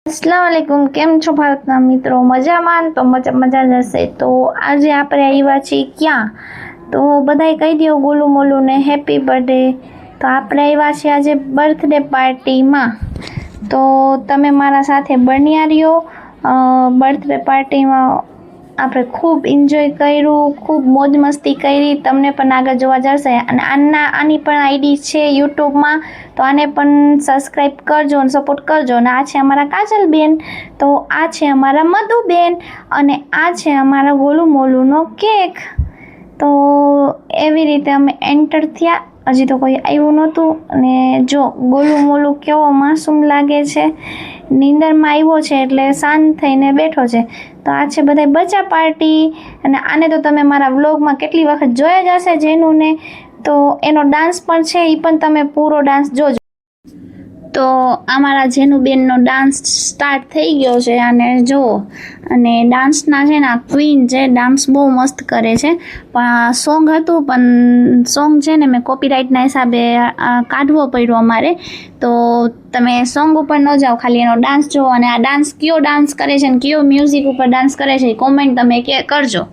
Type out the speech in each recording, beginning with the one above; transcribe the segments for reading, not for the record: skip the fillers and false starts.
अस्सलाम वालेकुम। केम छो भारतना मित्रों? मजामां? तो मजा जशे। तो आज आपणे आव्या छीए क्यां? तो बधाए कही दियो गोलू मोलू ने हेपी बर्थडे। तो आपणे आव्या छीए आज बर्थडे पार्टी में। तो तमे मारा साथे बन्या रह्यो। बर्थडे पार्टी में આપણે ખૂબ એન્જોય કર્યું, ખૂબ મોજ મસ્તી કરી। તમને પણ આગળ જોવા જશે અને આની પણ આઈડી છે યુટ્યુબમાં, તો આને પણ સબસ્ક્રાઈબ કરજો અને સપોર્ટ કરજો। અને આ છે અમારા કાજલબેન, તો આ છે અમારા મધુબેન અને આ છે અમારા ગોલુ મોલુનો કેક। તો એવી રીતે અમે એન્ટર થયા। હજી તો કોઈ આવ્યું નહોતું અને જો ગોલુ મોલુ કેવો માસૂમ લાગે છે, નીંદરમાં આવ્યો છે એટલે શાંત થઈને બેઠો છે। તો આ છે બધા બચ્ચા પાર્ટી અને આને તો તમે મારા વ્લોગમાં કેટલી વખત જોયા જ હશે જેનું ને, તો એનો ડાન્સ પણ છે, એ પણ તમે પૂરો ડાન્સ જોજો। તો અમારા જેનુબેનનો ડાન્સ સ્ટાર્ટ થઈ ગયો છે અને જુઓ, અને ડાન્સના છે ને આ ક્વીન છે, ડાન્સ બહુ મસ્ત કરે છે। પણ સોંગ હતું, પણ સોંગ છે ને મેં કોપીરાઇટના હિસાબે કાઢવો પડ્યો અમારે। તો તમે સોંગ ઉપર ન જાઓ, ખાલી એનો ડાન્સ જુઓ અને આ ડાન્સ કયો ડાન્સ કરે છે અને કયો મ્યુઝિક ઉપર ડાન્સ કરે છે એ કોમેન્ટ તમે કરજો।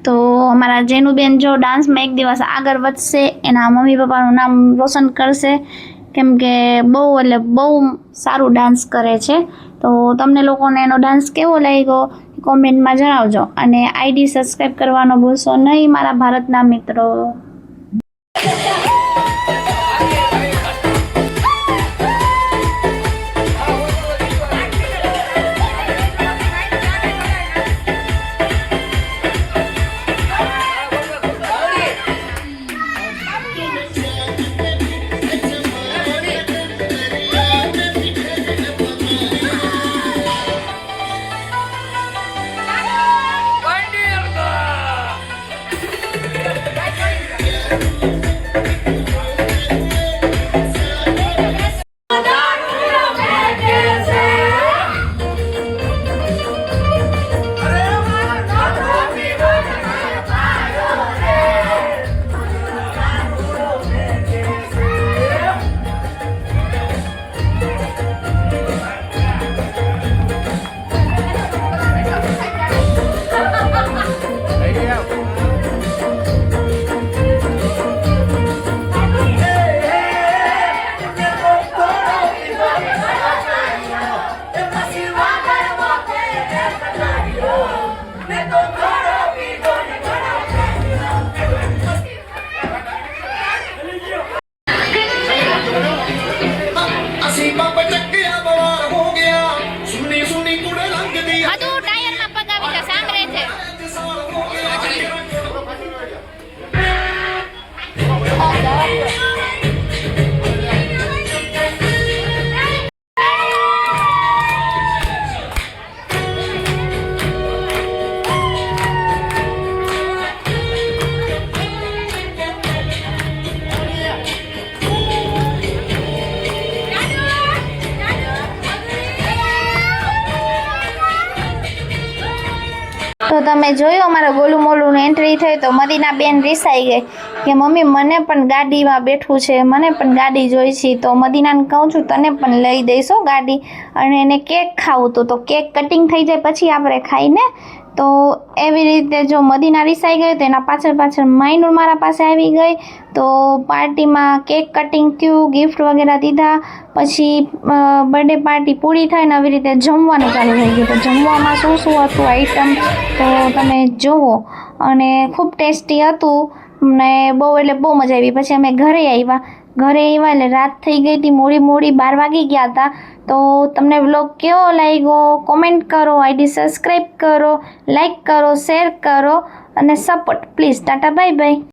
તો અમારા જેનુબેન જો ડાન્સમાં એક દિવસ આગળ વધશે, એના મમ્મી પપ્પાનું નામ રોશન કરશે, કેમ કે બહુ એટલે બહુ સારું ડાન્સ કરે છે। તો તમને લોકોને એનો ડાન્સ કેવો લાગ્યો કોમેન્ટમાં જણાવજો અને આઈડી સબસ્ક્રાઈબ કરવાનો ભૂલશો નહીં મારા ભારતના મિત્રો। તો તમે જોયું અમારા ગોલુ મોલુની એન્ટ્રી થઈ, તો મદીના બેન રીસાઈ ગઈ કે મમ્મી મને પણ ગાડીમાં બેઠવું છે, મને પણ ગાડી જોઈ છે। તો મદીનાને કહું છું તને પણ લઈ દઈશો ગાડી, અને એને કેક ખાવું હતું, તો કેક કટિંગ થઈ જાય પછી આપણે ખાઈને। તો એવી રીતે જો મદીના રીસાઈ ગઈ તો એના પાછળ માઇનુર મારા પાસે આવી ગઈ। તો પાર્ટીમાં કેક કટિંગ થયું, ગિફ્ટ વગેરે દીધા, પછી બર્થડે પાર્ટી પૂરી થઈને આવી રીતે જમવાનું ચાલુ થઈ ગયું। તો જમવામાં શું હતું આઈટમ તો તમે જુઓ, અને ખૂબ ટેસ્ટી હતું ને બહુ એટલે બહુ મજા આવી। પછી અમે ઘરે આવ્યા એટલે રાત થઈ ગઈ હતી, મોડી 12 વાગી ગયા હતા। તો તમને વ્લોગ કેવો લાગ્યો કોમેન્ટ કરો, આઈડી સબસ્ક્રાઈબ કરો, લાઈક કરો, શેર કરો અને support please. Tata bye bye.